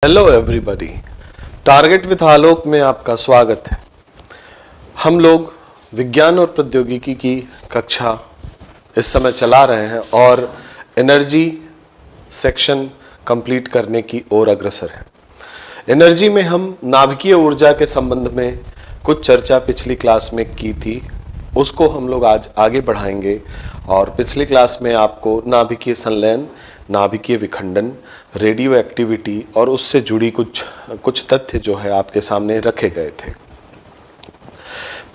Hello everybody, target with आलोक में आपका स्वागत है। हम लोग विज्ञान और प्रौद्योगिकी की कक्षा इस समय चला रहे हैं और एनर्जी सेक्शन कंप्लीट करने की ओर अग्रसर हैं। एनर्जी में हम नाभिकीय ऊर्जा के संबंध में कुछ चर्चा पिछली क्लास में की थी, उसको हम लोग आज आगे बढ़ाएंगे। और पिछली क्लास में आपको नाभिकीय संलयन, नाभिकीय विखंडन, रेडियो एक्टिविटी और उससे जुड़ी कुछ तथ्य जो है आपके सामने रखे गए थे।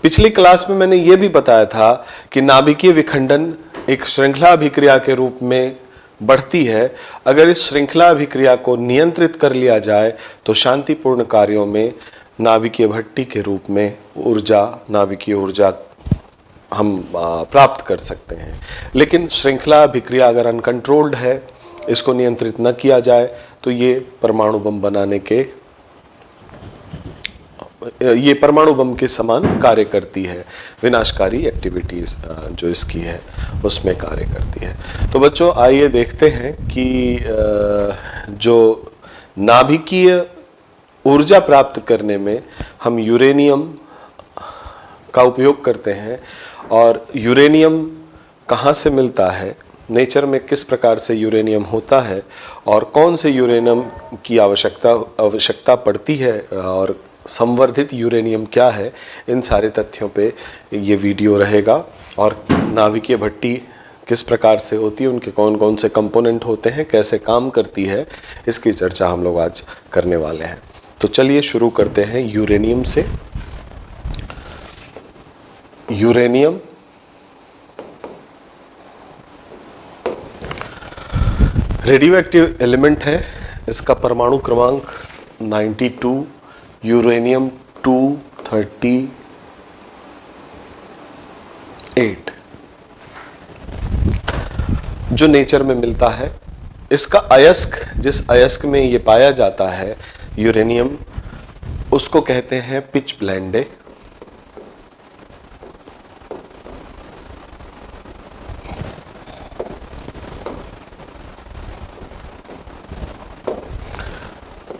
पिछली क्लास में मैंने ये भी बताया था कि नाभिकीय विखंडन एक श्रृंखला अभिक्रिया के रूप में बढ़ती है। अगर इस श्रृंखला अभिक्रिया को नियंत्रित कर लिया जाए तो शांतिपूर्ण कार्यों में नाभिकीय भट्टी के रूप में ऊर्जा, नाभिकीय ऊर्जा हम प्राप्त कर सकते हैं। लेकिन श्रृंखला अभिक्रिया अगर अनकंट्रोल्ड है, इसको नियंत्रित न किया जाए तो ये परमाणु बम के समान कार्य करती है। विनाशकारी एक्टिविटीज जो इसकी है उसमें कार्य करती है। तो बच्चों, आइए देखते हैं कि जो नाभिकीय ऊर्जा प्राप्त करने में हम यूरेनियम का उपयोग करते हैं और यूरेनियम कहाँ से मिलता है, नेचर में किस प्रकार से यूरेनियम होता है और कौन से यूरेनियम की आवश्यकता पड़ती है और संवर्धित यूरेनियम क्या है, इन सारे तथ्यों पे ये वीडियो रहेगा। और नाभिकीय भट्टी किस प्रकार से होती है, उनके कौन कौन से कंपोनेंट होते हैं, कैसे काम करती है, इसकी चर्चा हम लोग आज करने वाले हैं। तो चलिए शुरू करते हैं यूरेनियम से। यूरेनियम रेडियो एक्टिव एलिमेंट है। इसका परमाणु क्रमांक 92, यूरेनियम 238 जो नेचर में मिलता है। इसका अयस्क, जिस अयस्क में ये पाया जाता है यूरेनियम, उसको कहते हैं पिच ब्लेंडे।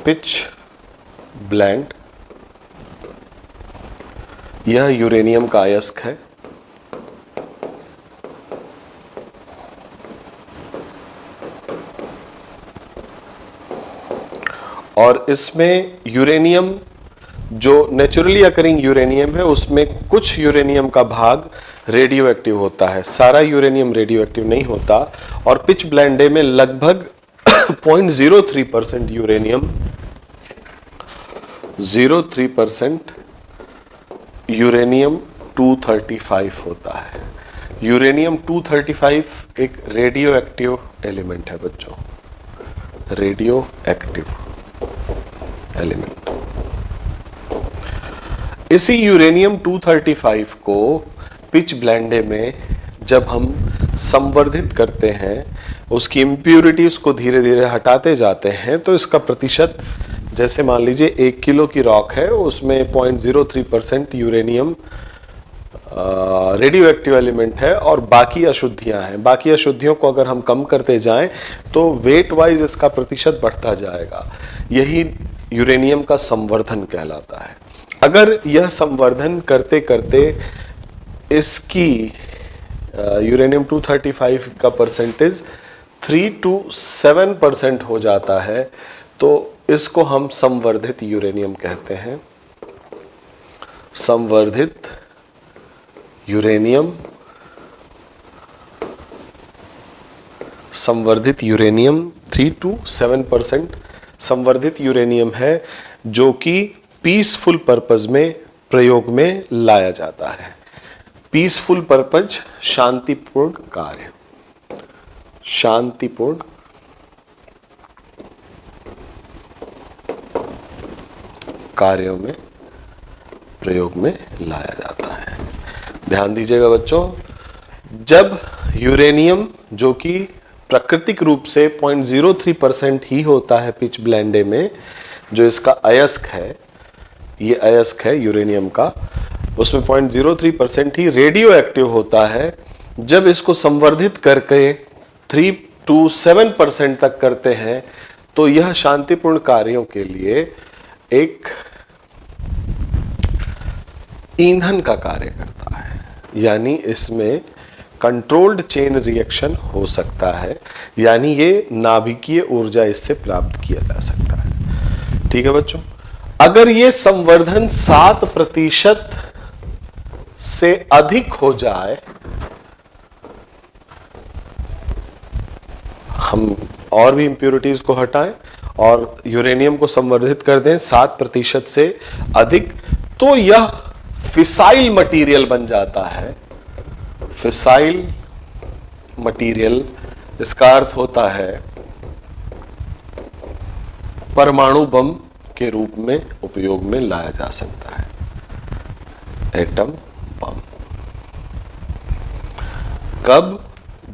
पिच ब्लेंड, यह यूरेनियम का अयस्क है। और इसमें यूरेनियम जो नेचुरली अकरिंग यूरेनियम है, उसमें कुछ यूरेनियम का भाग रेडियो एक्टिव होता है। सारा यूरेनियम रेडियो एक्टिव नहीं होता। और पिच ब्लेंडे में लगभग 0.03% यूरेनियम 0.03% यूरेनियम 235 होता है। यूरेनियम 235 एक रेडियो एक्टिव एलिमेंट है बच्चों, रेडियो एक्टिव एलिमेंट। इसी यूरेनियम 235 को पिच ब्लेंडे में जब हम संवर्धित करते हैं, उसकी इम्प्यूरिटीज को धीरे धीरे हटाते जाते हैं, तो इसका प्रतिशत, जैसे मान लीजिए 1 किलो की रॉक है, उसमें 0.03% यूरेनियम रेडियो एक्टिव एलिमेंट है और बाकी अशुद्धियां हैं। बाकी अशुद्धियों को अगर हम कम करते जाएं तो वेट वाइज इसका प्रतिशत बढ़ता जाएगा। यही यूरेनियम का संवर्धन कहलाता है। अगर यह संवर्धन करते करते इसकी यूरेनियम 235 का परसेंटेज 3 to 7% हो जाता है, तो इसको हम संवर्धित यूरेनियम कहते हैं। संवर्धित यूरेनियम, संवर्धित यूरेनियम 3 to 7% संवर्धित यूरेनियम है, जो कि पीसफुल पर्पज में प्रयोग में लाया जाता है। पीसफुल पर्पज, शांतिपूर्ण कार्य, शांतिपूर्ण कार्यों में प्रयोग में लाया जाता है। ध्यान दीजिएगा बच्चों, जब यूरेनियम जो कि प्राकृतिक रूप से 0.03% ही होता है पिच ब्लेंडे में, जो इसका अयस्क है, ये अयस्क है यूरेनियम का, उसमें 0.03% ही रेडियो एक्टिव होता है। जब इसको संवर्धित करके 3 to 7% तक करते हैं तो यह शांतिपूर्ण कार्यों के लिए एक ईंधन का कार्य करता है, यानी इसमें कंट्रोल्ड चेन रिएक्शन हो सकता है, यानी ये नाभिकीय ऊर्जा इससे प्राप्त किया जा सकता है। ठीक है बच्चों, अगर ये संवर्धन 7% से अधिक हो जाए, हम और भी इंप्योरिटीज को हटाएं और यूरेनियम को संवर्धित कर दें 7% से अधिक, तो यह फिसाइल मटेरियल बन जाता है। फिसाइल मटेरियल, इसका अर्थ होता है परमाणु बम के रूप में उपयोग में लाया जा सकता है, एटम बम। कब?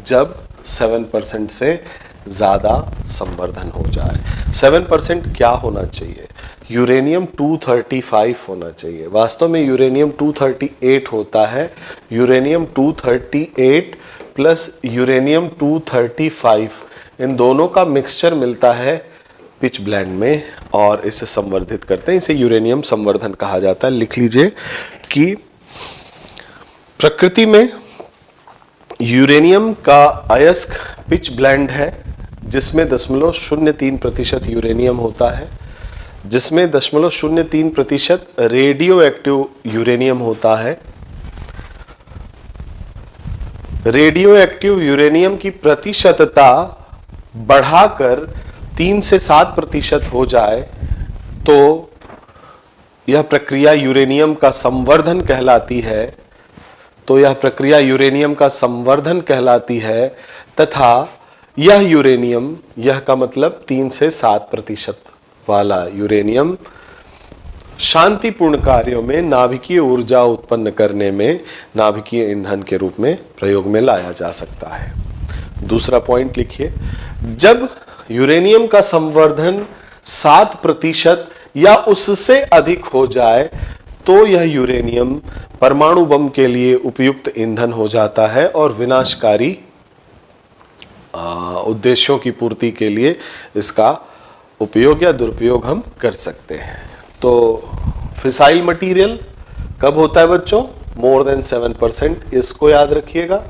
जब 7% से ज्यादा संवर्धन हो जाए। 7% क्या होना चाहिए? यूरेनियम 235 होना चाहिए। वास्तव में यूरेनियम 238 होता है। यूरेनियम 238 प्लस यूरेनियम 235, इन दोनों का मिक्सचर मिलता है पिच ब्लेंड में और इसे संवर्धित करते हैं। इसे यूरेनियम संवर्धन कहा जाता है। लिख लीजिए कि प्रकृति में यूरेनियम का अयस्क पिच ब्लेंड है, जिसमें 0.03% यूरेनियम होता है, जिसमें 0.03% रेडियो एक्टिव यूरेनियम होता है। रेडियो एक्टिव यूरेनियम की प्रतिशतता बढ़ाकर 3 से 7% हो जाए तो यह प्रक्रिया यूरेनियम का संवर्धन कहलाती है। तो यह प्रक्रिया यूरेनियम का संवर्धन कहलाती है तथा यह यूरेनियम, यह का मतलब 3 से 7% वाला यूरेनियम शांतिपूर्ण कार्यों में नाभिकीय ऊर्जा उत्पन्न करने में नाभिकीय ईंधन के रूप में प्रयोग में लाया जा सकता है। दूसरा पॉइंट लिखिए, जब यूरेनियम का संवर्धन 7% या उससे अधिक हो जाए तो यह यूरेनियम परमाणु बम के लिए उपयुक्त ईंधन हो जाता है और विनाशकारी उद्देश्यों की पूर्ति के लिए इसका उपयोग या दुरुपयोग हम कर सकते हैं। तो फिसाइल मटेरियल कब होता है बच्चों? मोर देन 7%, इसको याद रखिएगा।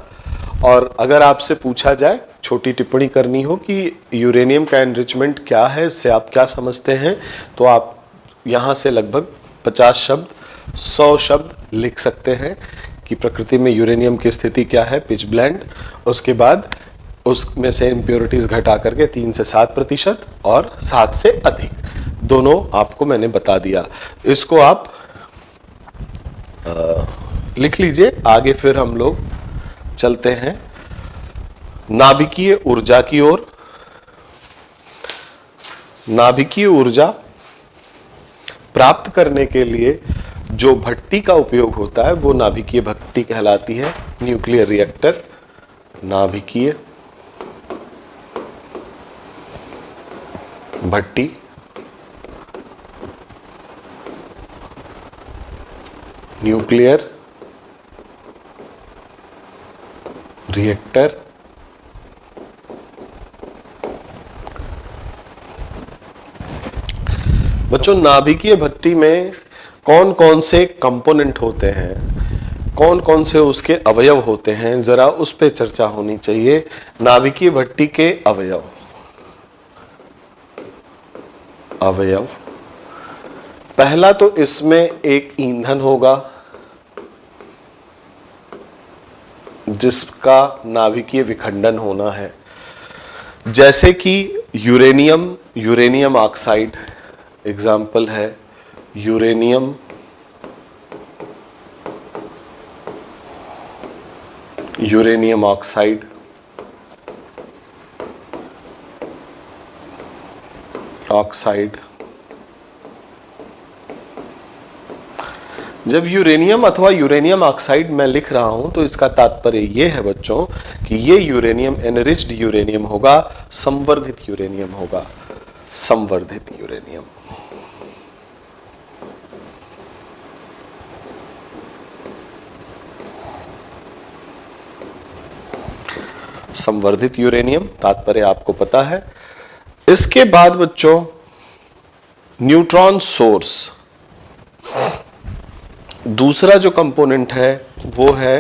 और अगर आपसे पूछा जाए, छोटी टिप्पणी करनी हो कि यूरेनियम का एनरिचमेंट क्या है, इससे आप क्या समझते हैं, तो आप यहां से लगभग 50 शब्द, 100 शब्द लिख सकते हैं कि प्रकृति में यूरेनियम की स्थिति क्या है, पिच ब्लेंड, उसके बाद उसमें से इंप्योरिटीज घटा करके 3 से 7% और 7 से अधिक, दोनों आपको मैंने बता दिया। इसको आप लिख लीजिए। आगे फिर हम लोग चलते हैं नाभिकीय ऊर्जा की ओर। नाभिकीय ऊर्जा प्राप्त करने के लिए जो भट्टी का उपयोग होता है वो नाभिकीय भट्टी कहलाती है, न्यूक्लियर रिएक्टर। नाभिकीय भट्टी न्यूक्लियर रिएक्टर बच्चों, नाभिकीय भट्टी में कौन कौन से कंपोनेंट होते हैं, कौन कौन से उसके अवयव होते हैं, जरा उस पे चर्चा होनी चाहिए। नाभिकीय भट्टी के अवयव, पहला तो इसमें एक ईंधन होगा जिसका नाभिकीय विखंडन होना है, जैसे कि यूरेनियम ऑक्साइड एग्जाम्पल है। यूरेनियम ऑक्साइड, जब यूरेनियम अथवा यूरेनियम ऑक्साइड मैं लिख रहा हूं तो इसका तात्पर्य यह है बच्चों कि ये यूरेनियम एनरिच्ड यूरेनियम होगा, संवर्धित यूरेनियम होगा, संवर्धित यूरेनियम। संवर्धित यूरेनियम तात्पर्य आपको पता है, इसके बाद बच्चों न्यूट्रॉन सोर्स, दूसरा जो कंपोनेंट है वो है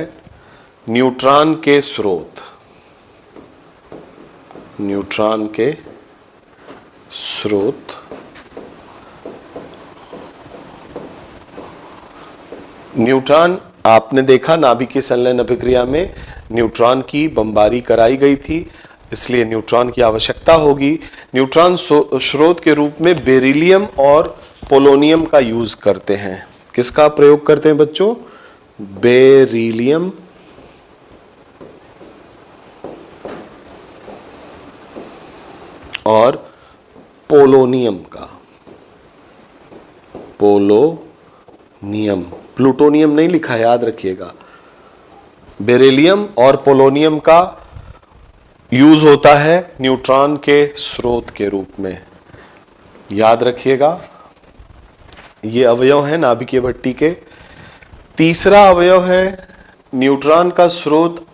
न्यूट्रॉन के स्रोत। न्यूट्रॉन के स्रोत, न्यूट्रॉन आपने देखा नाभिकीय संलयन अभिक्रिया में न्यूट्रॉन की बमबारी कराई गई थी, इसलिए न्यूट्रॉन की आवश्यकता होगी। न्यूट्रॉन स्रोत के रूप में बेरिलियम और पोलोनियम का यूज करते हैं। किसका प्रयोग करते हैं बच्चों? बेरिलियम और पोलोनियम का। पोलोनियम, प्लूटोनियम नहीं लिखा, याद रखिएगा। बेरिलियम और पोलोनियम का यूज होता है न्यूट्रॉन के स्रोत के रूप में, याद रखिएगा। ये अवयव है नाभिकीय भट्टी के। तीसरा अवयव है न्यूट्रॉन का स्रोत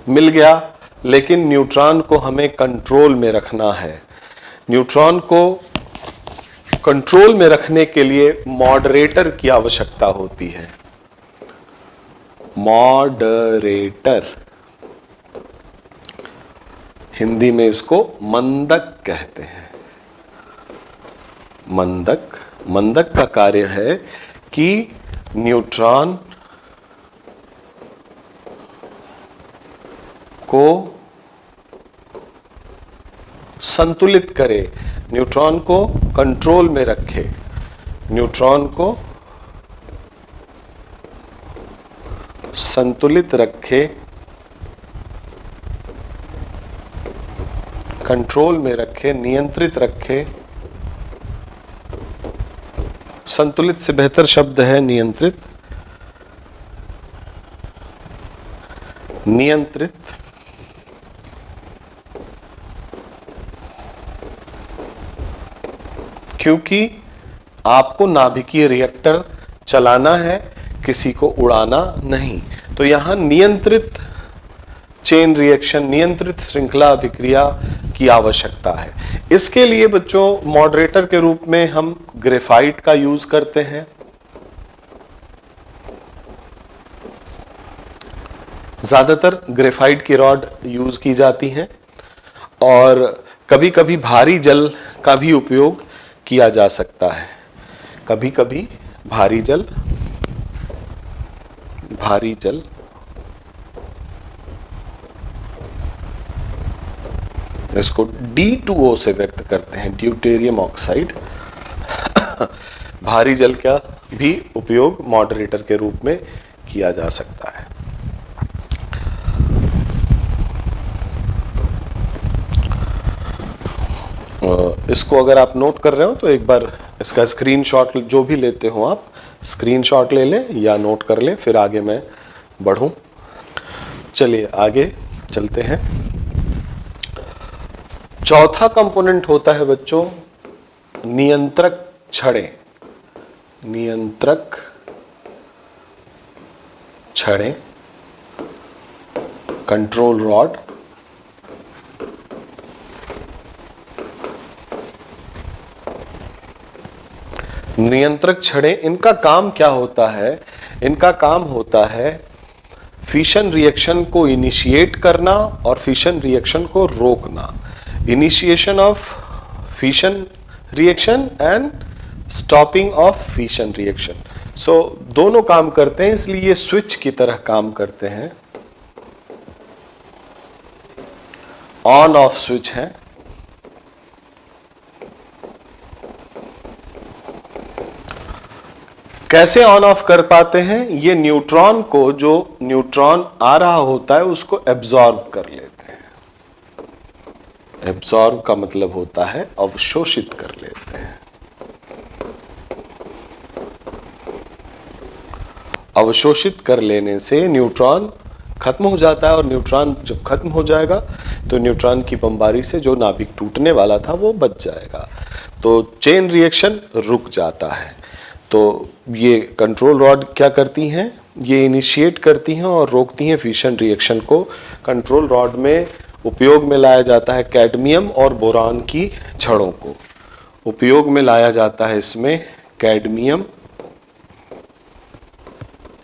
मिल गया, लेकिन न्यूट्रॉन को हमें कंट्रोल में रखना है। न्यूट्रॉन को कंट्रोल में रखने के लिए मॉडरेटर की आवश्यकता होती है। मॉडरेटर, हिंदी में इसको मंदक कहते हैं। मंदक, मंदक का कार्य है कि न्यूट्रॉन को संतुलित करे, न्यूट्रॉन को कंट्रोल में रखे, न्यूट्रॉन को संतुलित रखे, कंट्रोल में रखे, नियंत्रित रखे। संतुलित से बेहतर शब्द है नियंत्रित। नियंत्रित, क्योंकि आपको नाभिकीय रिएक्टर चलाना है, किसी को उड़ाना नहीं। तो यहां नियंत्रित चेन रिएक्शन, नियंत्रित श्रृंखला अभिक्रिया की आवश्यकता है। इसके लिए बच्चों मॉडरेटर के रूप में हम ग्रेफाइट का यूज करते हैं। ज्यादातर ग्रेफाइट की रॉड यूज की जाती हैं और कभी कभी भारी जल का भी उपयोग किया जा सकता है। कभी कभी भारी जल इसको D2O से व्यक्त करते हैं, ड्यूटेरियम ऑक्साइड। भारी जल का भी उपयोग मॉडरेटर के रूप में किया जा सकता है। इसको अगर आप नोट कर रहे हो तो एक बार इसका स्क्रीनशॉट जो भी लेते हो आप स्क्रीनशॉट ले लें या नोट कर लें, फिर आगे मैं बढ़ूं। चलिए आगे चलते हैं। चौथा कंपोनेंट होता है बच्चों नियंत्रक छड़ें। नियंत्रक छड़ें, कंट्रोल रॉड। नियंत्रक छड़ें, इनका काम क्या होता है? इनका काम होता है फिशन रिएक्शन को इनिशिएट करना और फिशन रिएक्शन को रोकना। Initiation of fission reaction and stopping of fission reaction. So दोनों काम करते हैं, इसलिए ये स्विच की तरह काम करते हैं। ऑन ऑफ स्विच है। कैसे ऑन ऑफ कर पाते हैं? ये न्यूट्रॉन को, जो न्यूट्रॉन आ रहा होता है उसको एब्जॉर्ब कर लेते हैं। एब्जॉर्ब का मतलब होता है अवशोषित कर लेते हैं। अवशोषित कर लेने से न्यूट्रॉन खत्म हो जाता है और न्यूट्रॉन जब खत्म हो जाएगा तो न्यूट्रॉन की बमबारी से जो नाभिक टूटने वाला था वो बच जाएगा, तो चेन रिएक्शन रुक जाता है। तो ये कंट्रोल रॉड क्या करती हैं? ये इनिशिएट करती हैं और रोकती हैं फिशन रिएक्शन को। कंट्रोल रॉड में उपयोग में लाया जाता है कैडमियम और बोरान की छड़ों को। उपयोग में लाया जाता है इसमें कैडमियम,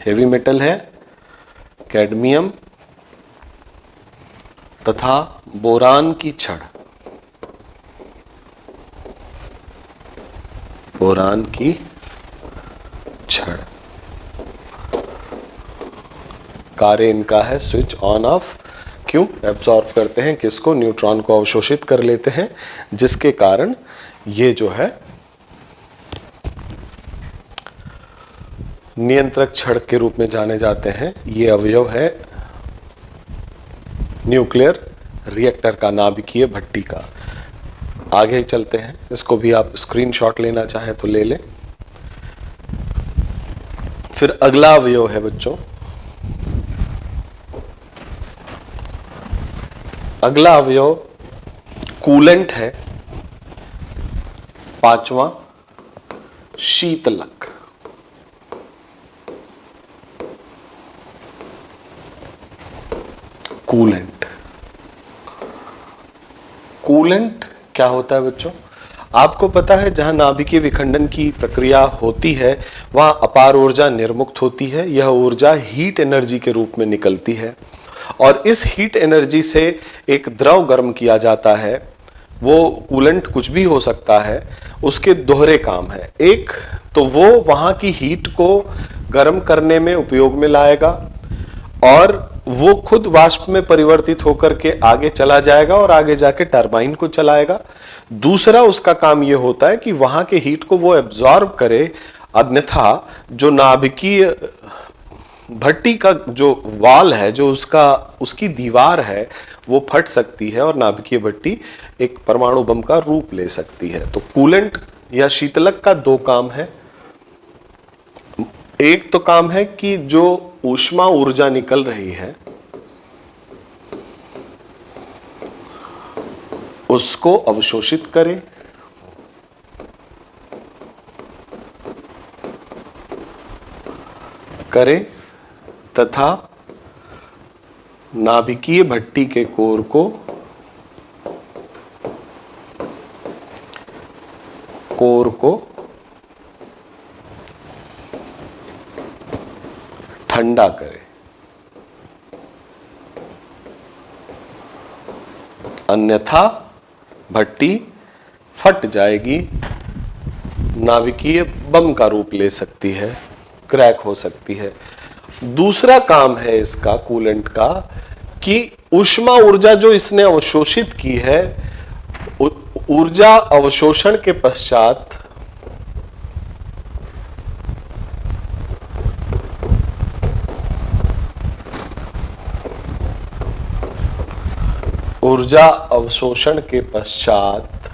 हेवी मेटल है, कैडमियम तथा बोरान की छड़, बोरान की छड़। कार्य इनका है स्विच ऑन ऑफ। क्यों? एब्सॉर्ब करते हैं किसको? न्यूट्रॉन को अवशोषित कर लेते हैं, जिसके कारण ये जो है नियंत्रक छड़ के रूप में जाने जाते हैं। ये अवयव है न्यूक्लियर रिएक्टर का, नाभिकीय भट्टी का। आगे चलते हैं, इसको भी आप स्क्रीनशॉट लेना चाहें तो ले लें। फिर अगला अवयव है बच्चों, अगला अवयव कूलेंट है। पांचवा शीतलक। कूलेंट, कूलेंट क्या होता है बच्चों? आपको पता है जहां नाभिकीय विखंडन की प्रक्रिया होती है वहां अपार ऊर्जा निर्मुक्त होती है। यह ऊर्जा हीट एनर्जी के रूप में निकलती है और इस हीट एनर्जी से एक द्रव गर्म किया जाता है। वो कूलेंट कुछ भी हो सकता है। उसके दोहरे काम है। एक तो वो वहां की हीट को गर्म करने में उपयोग में लाएगा और वो खुद वाष्प में परिवर्तित होकर के आगे चला जाएगा और आगे जाके टरबाइन को चलाएगा। दूसरा उसका काम ये होता है कि वहां के हीट को वो एब्जॉर्ब करे, अन्यथा जो नाभिकीय भट्टी का जो वाल है, जो उसकी दीवार है, वो फट सकती है और नाभिकीय भट्टी एक परमाणु बम का रूप ले सकती है। तो कूलेंट या शीतलक का दो काम है। एक तो काम है कि जो ऊष्मा ऊर्जा निकल रही है उसको अवशोषित करे तथा नाभिकीय भट्टी के कोर को ठंडा करे, अन्यथा भट्टी फट जाएगी, नाभिकीय बम का रूप ले सकती है, क्रैक हो सकती है। दूसरा काम है इसका कूलेंट का कि ऊष्मा ऊर्जा जो इसने अवशोषित की है, ऊर्जा अवशोषण के पश्चात ऊर्जा अवशोषण के पश्चात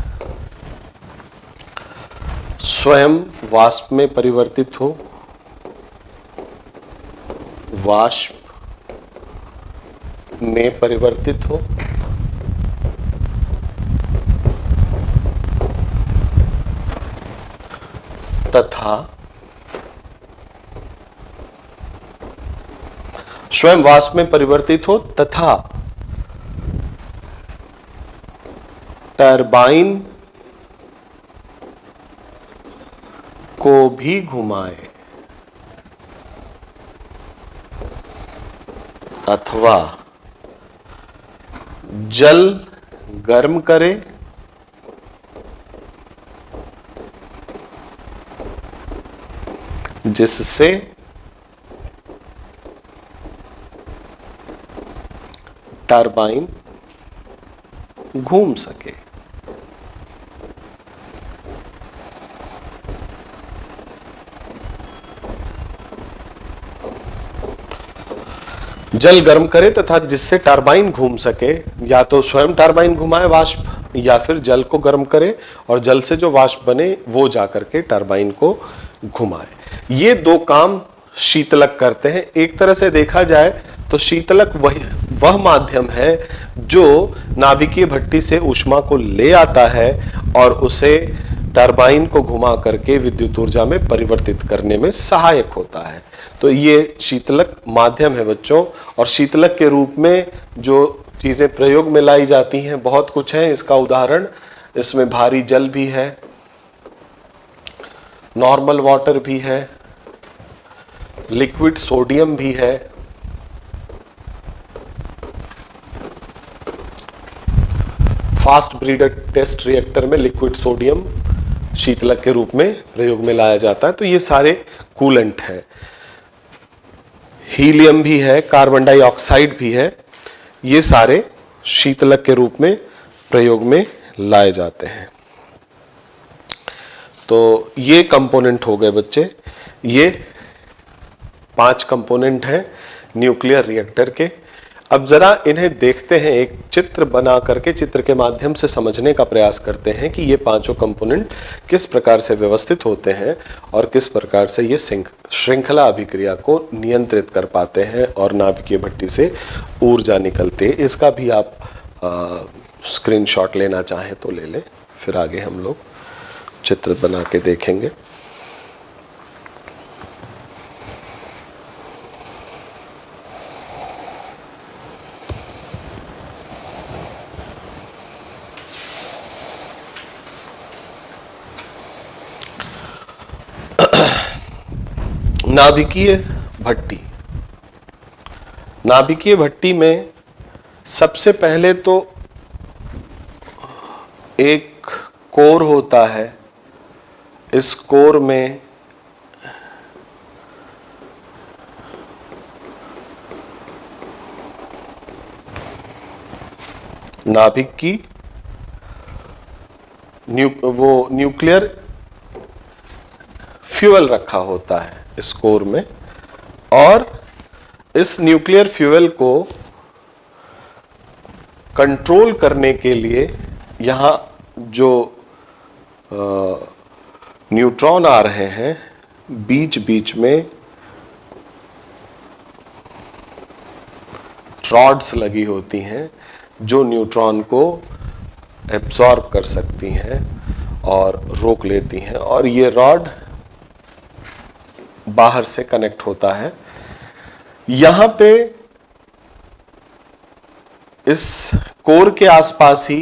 स्वयं वाष्प में परिवर्तित हो, वाष्प में परिवर्तित हो तथा स्वयं वाष्प में परिवर्तित हो तथा टरबाइन को भी घुमाए अथवा जल गर्म करे जिससे टरबाइन घूम सके। जल गर्म करे तथा जिससे टरबाइन घूम सके, या तो स्वयं टरबाइन घुमाए वाष्प, या फिर जल को गर्म करे और जल से जो वाष्प बने वो जाकर के टरबाइन को घुमाए। ये दो काम शीतलक करते हैं। एक तरह से देखा जाए तो शीतलक वह माध्यम है जो नाभिकीय भट्टी से ऊष्मा को ले आता है और उसे टरबाइन को घुमा करके विद्युत ऊर्जा में परिवर्तित करने में सहायक होता है। तो ये शीतलक माध्यम है बच्चों, और शीतलक के रूप में जो चीजें प्रयोग में लाई जाती हैं, बहुत कुछ है। इसका उदाहरण इसमें भारी जल भी है, नॉर्मल वाटर भी है, लिक्विड सोडियम भी है, फास्ट ब्रीडर टेस्ट रिएक्टर में लिक्विड सोडियम शीतलक के रूप में प्रयोग में लाया जाता है। तो ये सारे कूलेंट हैं। हीलियम भी है, कार्बन डाइऑक्साइड भी है, ये सारे शीतलक के रूप में प्रयोग में लाए जाते हैं। तो ये कंपोनेंट हो गए बच्चे, ये 5 कंपोनेंट हैं न्यूक्लियर रिएक्टर के। अब जरा इन्हें देखते हैं, एक चित्र बना करके चित्र के माध्यम से समझने का प्रयास करते हैं कि ये पांचों कंपोनेंट किस प्रकार से व्यवस्थित होते हैं और किस प्रकार से ये श्रृंखला अभिक्रिया को नियंत्रित कर पाते हैं और नाभिकीय भट्टी से ऊर्जा निकलती है। इसका भी आप स्क्रीनशॉट लेना चाहें तो ले लें, फिर आगे हम लोग चित्र बना के देखेंगे। नाभिकीय भट्टी। नाभिकीय भट्टी में सबसे पहले तो एक कोर होता है। इस कोर में नाभिक की न्यूक्लियर फ्यूल रखा होता है इस कोर में, और इस न्यूक्लियर फ्यूल को कंट्रोल करने के लिए यहां जो न्यूट्रॉन आ रहे हैं, बीच बीच में रॉड्स लगी होती हैं जो न्यूट्रॉन को एब्जॉर्ब कर सकती हैं और रोक लेती हैं, और ये रॉड बाहर से कनेक्ट होता है। यहां पे इस कोर के आसपास ही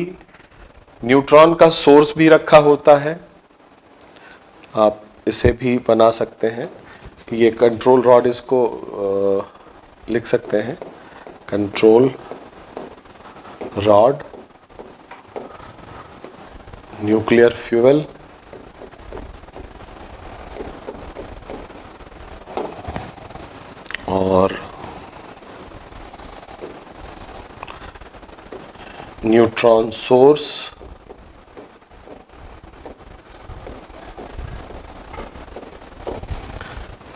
न्यूट्रॉन का सोर्स भी रखा होता है। आप इसे भी बना सकते हैं, ये कंट्रोल रॉड, इसको लिख सकते हैं कंट्रोल रॉड, न्यूक्लियर फ्यूल, और न्यूट्रॉन सोर्स,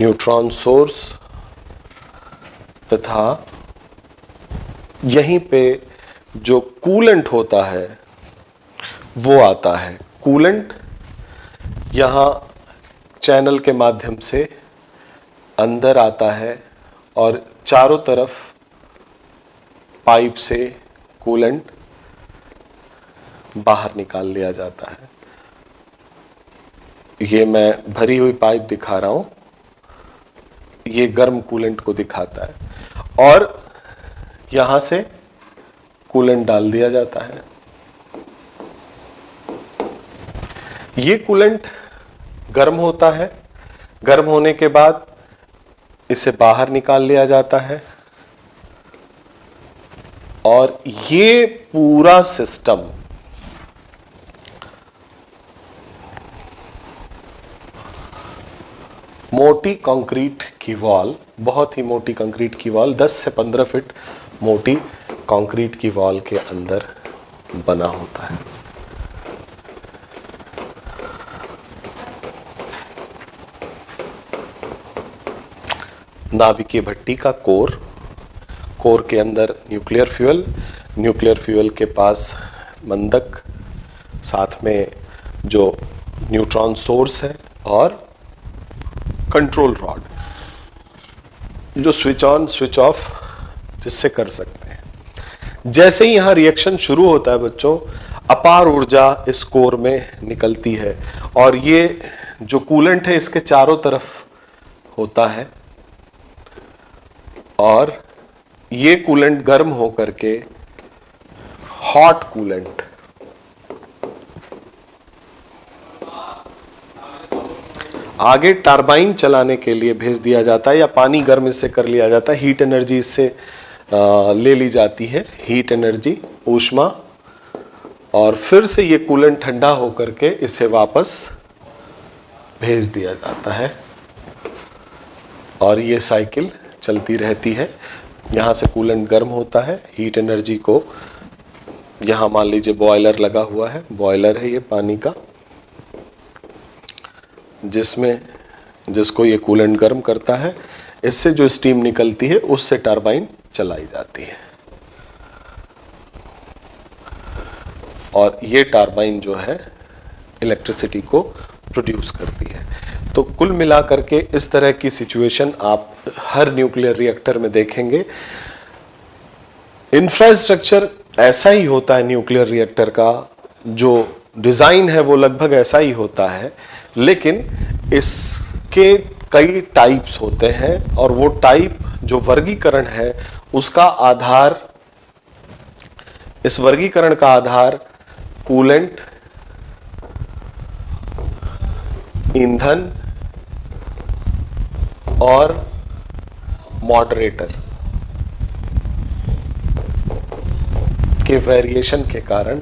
न्यूट्रॉन सोर्स तथा यहीं पे जो कूलेंट होता है वो आता है। कूलेंट यहां चैनल के माध्यम से अंदर आता है और चारों तरफ पाइप से कूलेंट बाहर निकाल लिया जाता है। ये मैं भरी हुई पाइप दिखा रहा हूं, ये गर्म कूलेंट को दिखाता है, और यहां से कूलेंट डाल दिया जाता है। ये कूलेंट गर्म होता है, गर्म होने के बाद इसे बाहर निकाल लिया जाता है, और ये पूरा सिस्टम मोटी कंक्रीट की वॉल, बहुत ही मोटी कंक्रीट की वॉल, 10 से 15 फीट मोटी कंक्रीट की वॉल के अंदर बना होता है। नाभिकीय भट्टी का कोर, कोर के अंदर न्यूक्लियर फ्यूल, न्यूक्लियर फ्यूल के पास मंदक, साथ में जो न्यूट्रॉन सोर्स है, और कंट्रोल रॉड जो स्विच ऑन स्विच ऑफ जिससे कर सकते हैं। जैसे ही यहां रिएक्शन शुरू होता है बच्चों, अपार ऊर्जा इस कोर में निकलती है, और ये जो कूलेंट है इसके चारों तरफ होता है, और ये कूलेंट गर्म होकर के हॉट कूलेंट। आगे टरबाइन चलाने के लिए भेज दिया जाता है या पानी गर्म इससे कर लिया जाता है, हीट एनर्जी इससे ले ली जाती है, हीट एनर्जी, ऊष्मा, और फिर से ये कूलेंट ठंडा होकर के इसे वापस भेज दिया जाता है और ये साइकिल चलती रहती है। यहाँ से कूलेंट गर्म होता है, हीट एनर्जी को, यहाँ मान लीजिए बॉयलर लगा हुआ है, बॉयलर है ये पानी का, जिसको ये कूलेंट गर्म करता है, इससे जो स्टीम निकलती है उससे टरबाइन चलाई जाती है और ये टरबाइन जो है इलेक्ट्रिसिटी को प्रोड्यूस करती है। तो कुल मिलाकर के इस तरह की सिचुएशन आप हर न्यूक्लियर रिएक्टर में देखेंगे। इंफ्रास्ट्रक्चर ऐसा ही होता है न्यूक्लियर रिएक्टर का, जो डिजाइन है वो लगभग ऐसा ही होता है, लेकिन इसके कई टाइप्स होते हैं और वो टाइप जो वर्गीकरण है उसका आधार, इस वर्गीकरण का आधार कूलेंट, ईंधन और मॉडरेटर के वेरिएशन के कारण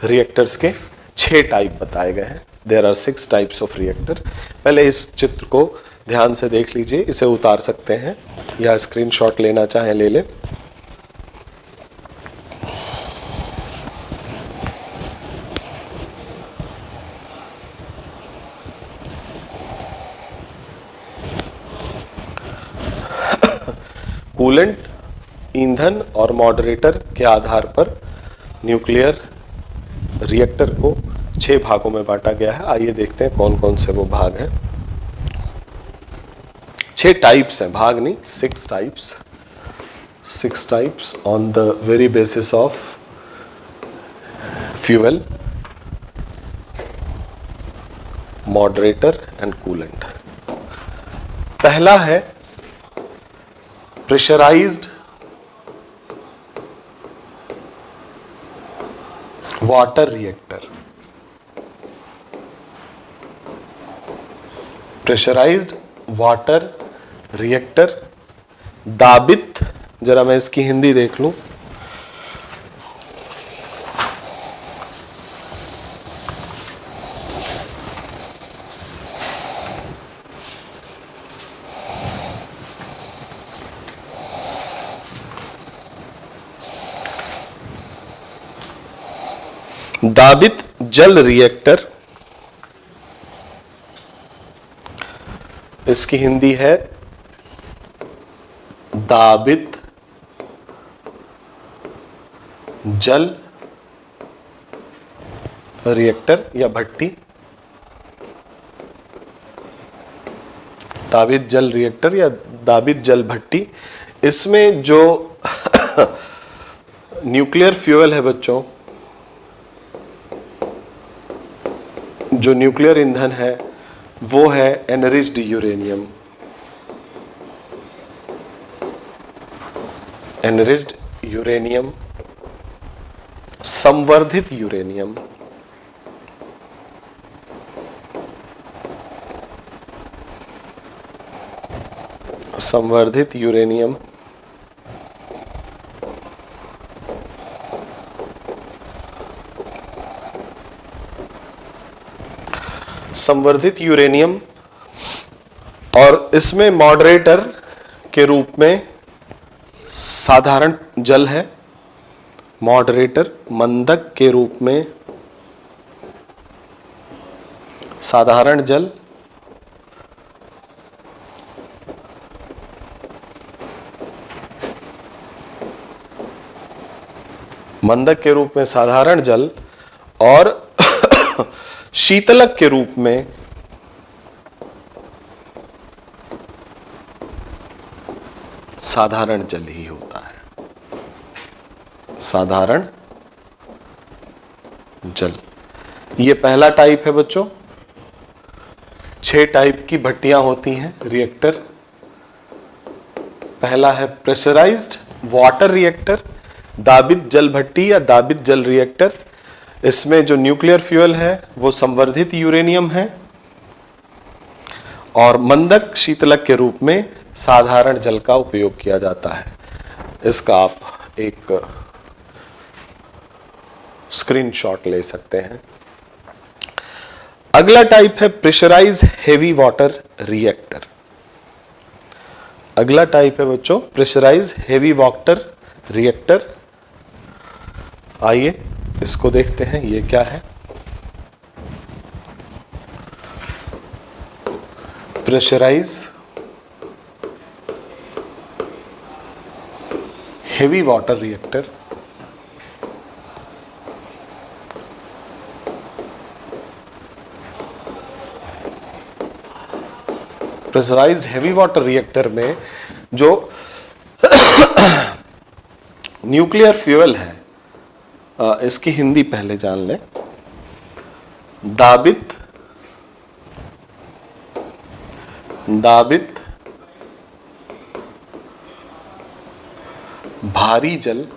रिएक्टर्स के 6 टाइप बताए गए हैं। There are 6 types of reactor. पहले इस चित्र को ध्यान से देख लीजिए, इसे उतार सकते हैं या स्क्रीनशॉट लेना चाहें ले लें। कूलेंट, ईंधन और मॉडरेटर के आधार पर न्यूक्लियर रिएक्टर को 6 भागों में बांटा गया है। आइए देखते हैं कौन कौन से वो भाग हैं। 6 टाइप्स हैं, भाग नहीं, 6 types. 6 types on the very basis of fuel, moderator and coolant. पहला है pressurised water reactor. Pressurised water reactor, दाबित, जरा मैं इसकी हिंदी देख लूं, दाबित जल रिएक्टर, इसकी हिंदी है दाबित जल रिएक्टर या भट्टी। दाबित जल रिएक्टर या दाबित जल भट्टी। इसमें जो न्यूक्लियर फ्यूल है बच्चों, जो न्यूक्लियर ईंधन है वो है एनरिच्ड यूरेनियम। एनरिच्ड यूरेनियम, संवर्धित यूरेनियम, संवर्धित यूरेनियम, संवर्धित यूरेनियम, और इसमें मॉडरेटर के रूप में साधारण जल है। मॉडरेटर मंदक के रूप में साधारण जल, मंदक के रूप में साधारण जल, और शीतलक के रूप में साधारण जल ही होता है। साधारण जल, ये पहला टाइप है बच्चों। 6 टाइप की भट्टियां होती हैं रिएक्टर। पहला है प्रेशराइज्ड वाटर रिएक्टर, दाबित जल भट्टी या दाबित जल रिएक्टर, इसमें जो न्यूक्लियर फ्यूल है वो संवर्धित यूरेनियम है, और मंदक शीतलक के रूप में साधारण जल का उपयोग किया जाता है। इसका आप एक स्क्रीनशॉट ले सकते हैं। अगला टाइप है प्रेशराइज हेवी वाटर रिएक्टर। अगला टाइप है बच्चों प्रेशराइज हेवी वाटर रिएक्टर। आइए इसको देखते हैं, ये क्या है। Pressurise heavy water reactor. Pressurised heavy water reactor में जो न्यूक्लियर फ्यूल है, इसकी हिंदी पहले जान लें। दाबित भारी जल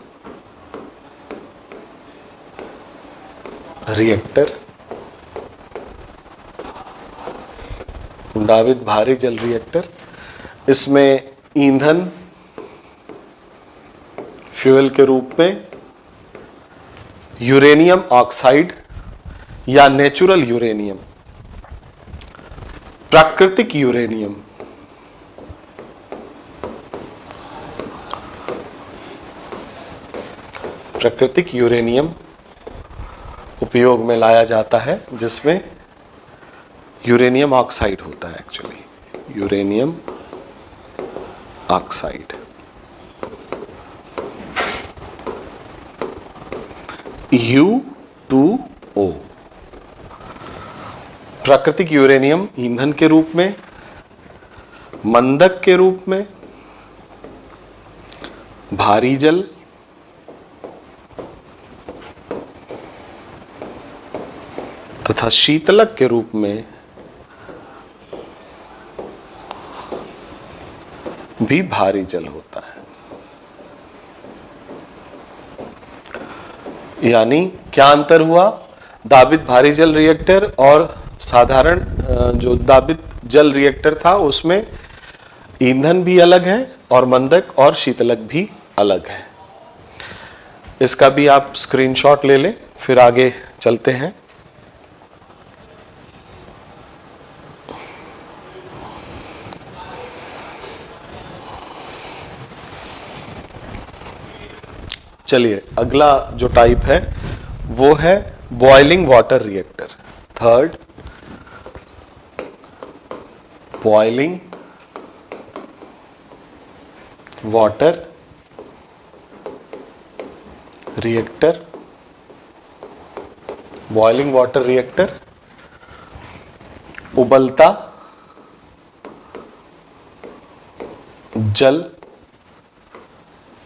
रिएक्टर। दाबित भारी जल रिएक्टर, इसमें ईंधन फ्यूल के रूप में यूरेनियम ऑक्साइड या नेचुरल यूरेनियम, प्राकृतिक यूरेनियम, प्राकृतिक यूरेनियम उपयोग में लाया जाता है, जिसमें यूरेनियम ऑक्साइड होता है। एक्चुअली यूरेनियम ऑक्साइड, U2O, प्राकृतिक यूरेनियम ईंधन के रूप में, मंदक के रूप में, भारी जल, तथा शीतलक के रूप में भी भारी जल होता है। यानी क्या अंतर हुआ? दाबित भारी जल रिएक्टर और साधारण जो दाबित जल रिएक्टर था उसमें ईंधन भी अलग है और मंदक और शीतलक भी अलग है। इसका भी आप स्क्रीनशॉट ले लें, फिर आगे चलते हैं। चलिए अगला जो टाइप है वो है boiling water reactor. Third, boiling water reactor. Boiling water reactor उबलता जल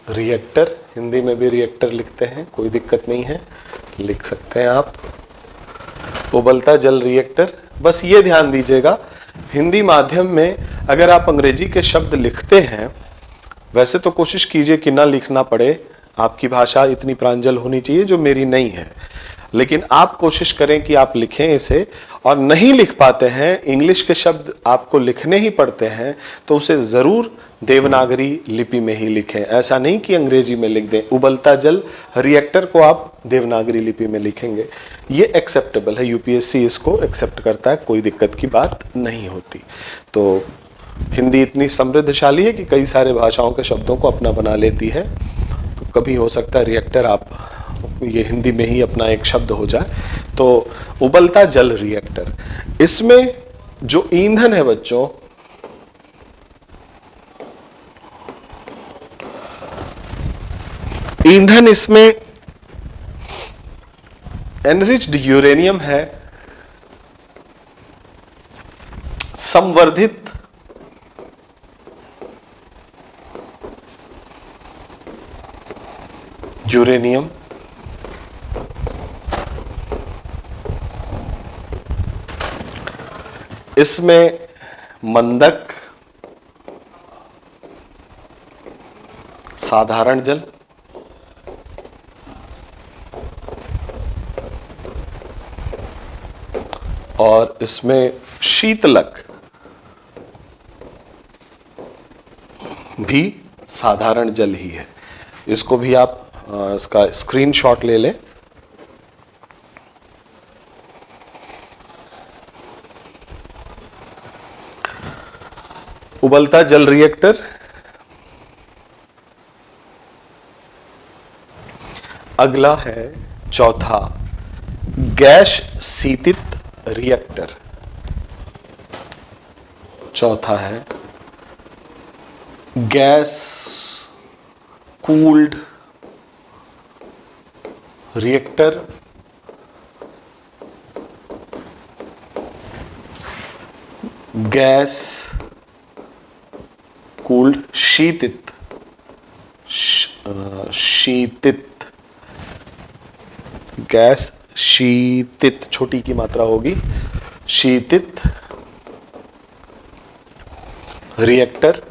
रिएक्टर, हिंदी में भी रिएक्टर लिखते हैं, कोई दिक्कत नहीं है, लिख सकते हैं आप। उबलता जल रिएक्टर, बस ये ध्यान दीजिएगा हिंदी माध्यम में अगर आप अंग्रेजी के शब्द लिखते हैं, वैसे तो कोशिश कीजिए कि ना लिखना पड़े, आपकी भाषा इतनी प्रांजल होनी चाहिए जो मेरी नहीं है, लेकिन आप कोशिश करें कि आप लिखें इसे, और नहीं लिख पाते हैं, इंग्लिश के शब्द आपको लिखने ही पड़ते हैं, तो उसे जरूर देवनागरी लिपि में ही लिखें। ऐसा नहीं कि अंग्रेजी में लिख दें। उबलता जल रिएक्टर को आप देवनागरी लिपि में लिखेंगे, ये एक्सेप्टेबल है, यूपीएससी इसको एक्सेप्ट करता है, कोई दिक्कत की बात नहीं होती। तो हिंदी इतनी समृद्धशाली है कि कई सारे भाषाओं के शब्दों को अपना बना लेती है, तो कभी हो सकता है रिएक्टर आप ये हिंदी में ही अपना एक शब्द हो जाए। तो उबलता जल रिएक्टर, इसमें जो ईंधन है बच्चों, ईंधन इसमें एनरिच्ड यूरेनियम है, संवर्धित यूरेनियम, इसमें मंदक, साधारण जल, इसमें शीतलक भी साधारण जल ही है। इसको भी आप इसका स्क्रीनशॉट ले लें। उबलता जल रिएक्टर, अगला है चौथा गैस शीतित रिएक्टर। चौथा है gas cooled reactor, gas cooled शीतित गैस शीतित, छोटी की मात्रा होगी, शीतित रिएक्टर,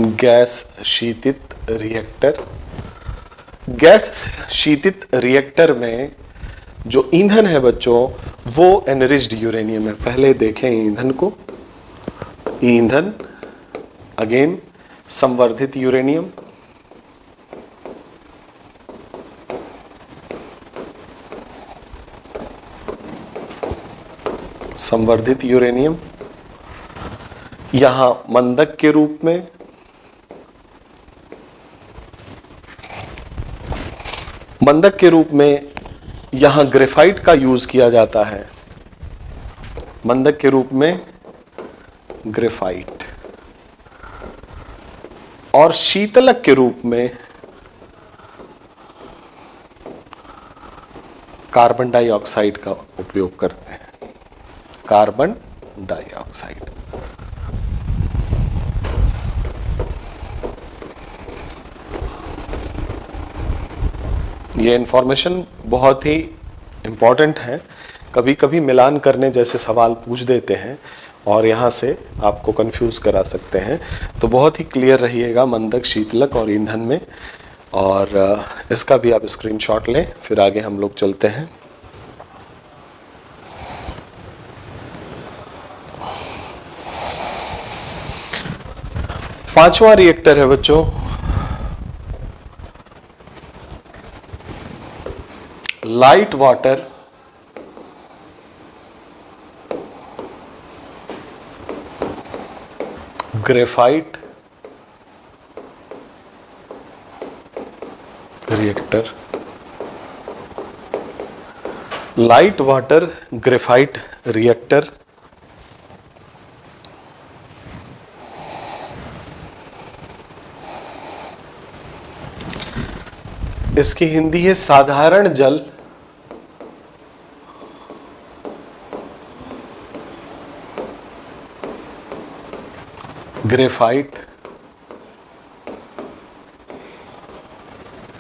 गैस शीतित रिएक्टर। गैस शीतित रिएक्टर में जो ईंधन है बच्चों वो एनरिच्ड यूरेनियम है। पहले देखें ईंधन को। ईंधन अगेन संवर्धित यूरेनियम, संवर्धित यूरेनियम यहां मंदक के रूप में, मंदक के रूप में यहां ग्रेफाइट का यूज किया जाता है। मंदक के रूप में ग्रेफाइट, और शीतलक के रूप में कार्बन डाइऑक्साइड का उपयोग करते हैं। Carbon dioxide. ये इंफॉर्मेशन बहुत ही इंपॉर्टेंट है। कभी कभी मिलान करने जैसे सवाल पूछ देते हैं और यहाँ से आपको कंफ्यूज करा सकते हैं, तो बहुत ही क्लियर रहिएगा मंदक, शीतलक और ईंधन में। और इसका भी आप स्क्रीनशॉट लें, फिर आगे हम लोग चलते हैं। पांचवा रिएक्टर है बच्चों light water graphite reactor. Light water graphite reactor इसकी हिंदी है साधारण जल ग्रेफाइट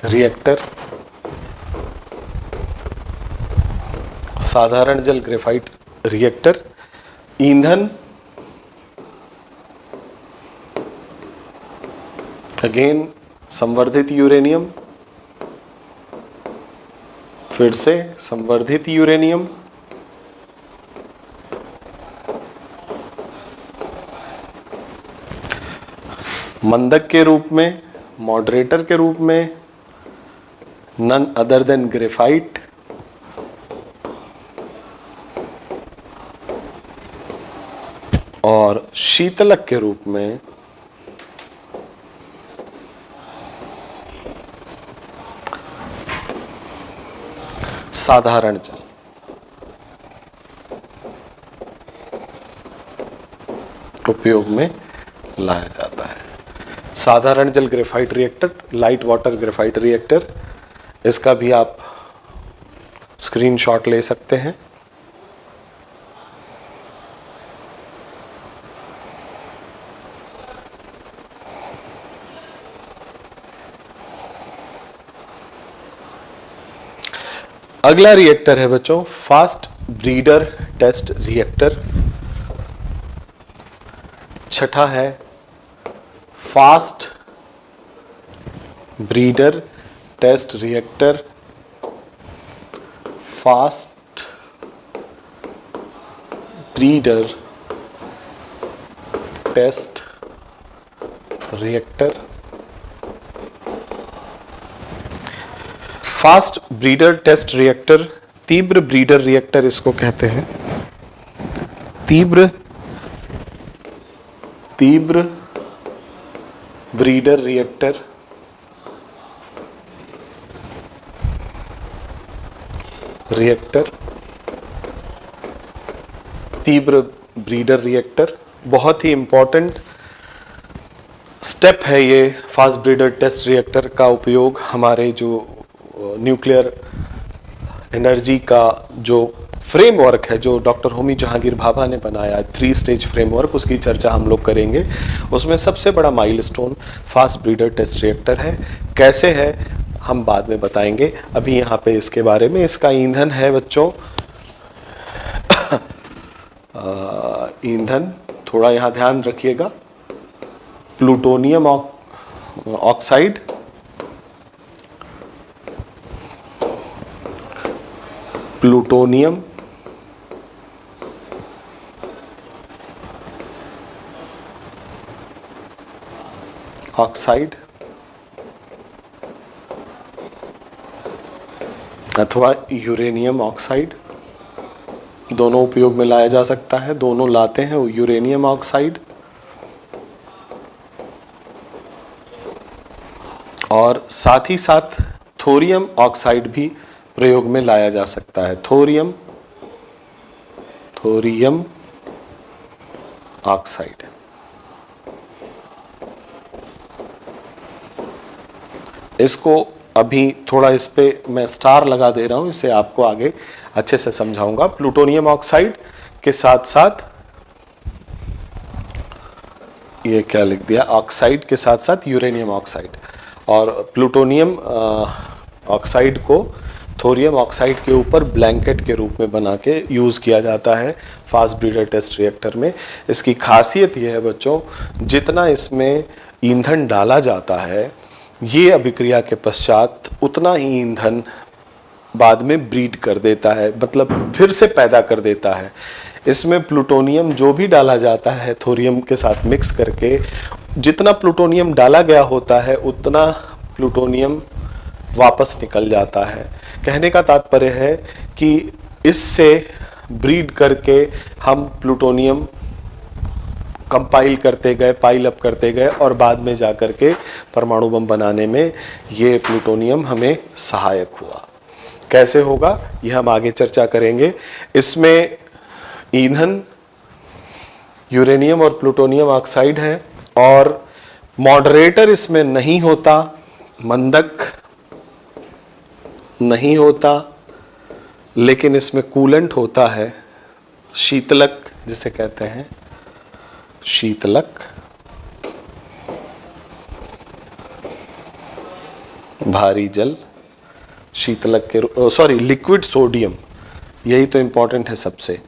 रिएक्टर। साधारण जल ग्रेफाइट रिएक्टर। ईंधन अगेन संवर्धित यूरेनियम, फिर से संवर्धित यूरेनियम। मंदक के रूप में, मॉडरेटर के रूप में नन अदर देन ग्रेफाइट। और शीतलक के रूप में साधारण जल। उपयोग में लाया जाता है। साधारण जल graphite reactor, light water graphite reactor, इसका भी आप स्क्रीनशॉट ले सकते हैं। अगला रिएक्टर है बच्चों फास्ट ब्रीडर टेस्ट रिएक्टर। छठा है fast breeder test reactor. Fast breeder test reactor. Fast breeder test reactor, तीव्र ब्रीडर रिएक्टर इसको कहते हैं। तीव्र ब्रीडर रिएक्टर, तीव्र ब्रीडर रिएक्टर बहुत ही इंपॉर्टेंट स्टेप है ये। फास्ट ब्रीडर टेस्ट रिएक्टर का उपयोग हमारे जो न्यूक्लियर एनर्जी का जो फ्रेमवर्क है, जो डॉक्टर होमी जहांगीर भाभा ने बनाया 3 स्टेज फ्रेमवर्क, उसकी चर्चा हम लोग करेंगे। उसमें सबसे बड़ा milestone fast breeder test reactor है। कैसे है हम बाद में बताएंगे, अभी यहाँ पे इसके बारे में। इसका ईंधन है बच्चों ईंधन थोड़ा यहाँ ध्यान रखिएगा, प्लूटोनियम ऑक्साइड, प्लूटोनियम ऑक्साइड अथवा यूरेनियम ऑक्साइड, दोनों उपयोग में लाया जा सकता है। दोनों लाते हैं यूरेनियम ऑक्साइड, और साथ ही साथ थोरियम ऑक्साइड भी प्रयोग में लाया जा सकता है। Thorium oxide. इसको अभी थोड़ा इस पे मैं स्टार लगा दे रहा हूं, इसे आपको आगे अच्छे से समझाऊंगा। प्लूटोनियम ऑक्साइड के साथ साथ ये क्या लिख दिया, ऑक्साइड के साथ साथ यूरेनियम ऑक्साइड, और प्लूटोनियम ऑक्साइड को थोरियम ऑक्साइड के ऊपर ब्लैंकेट के रूप में बना के यूज़ किया जाता है फास्ट ब्रीडर टेस्ट रिएक्टर में। इसकी खासियत यह है बच्चों, जितना इसमें ईंधन डाला जाता है, ये अभिक्रिया के पश्चात उतना ही ईंधन बाद में ब्रीड कर देता है, मतलब फिर से पैदा कर देता है। इसमें प्लूटोनियम जो भी डाला जाता है थोरियम के साथ मिक्स करके, जितना प्लूटोनियम डाला गया होता है उतना प्लूटोनियम वापस निकल जाता है। कहने का तात्पर्य है कि इससे ब्रीड करके हम प्लूटोनियम कंपाइल करते गए, पाइल अप करते गए, और बाद में जाकर के परमाणु बम बनाने में ये प्लूटोनियम हमें सहायक हुआ। कैसे होगा ये हम आगे चर्चा करेंगे। इसमें ईंधन यूरेनियम और प्लूटोनियम ऑक्साइड है, और मॉडरेटर इसमें नहीं होता, मंदक नहीं होता, लेकिन इसमें कूलेंट होता है, शीतलक जिसे कहते हैं, शीतलक, भारी जल, शीतलक के सॉरी लिक्विड सोडियम, यही तो इंपॉर्टेंट है सबसे,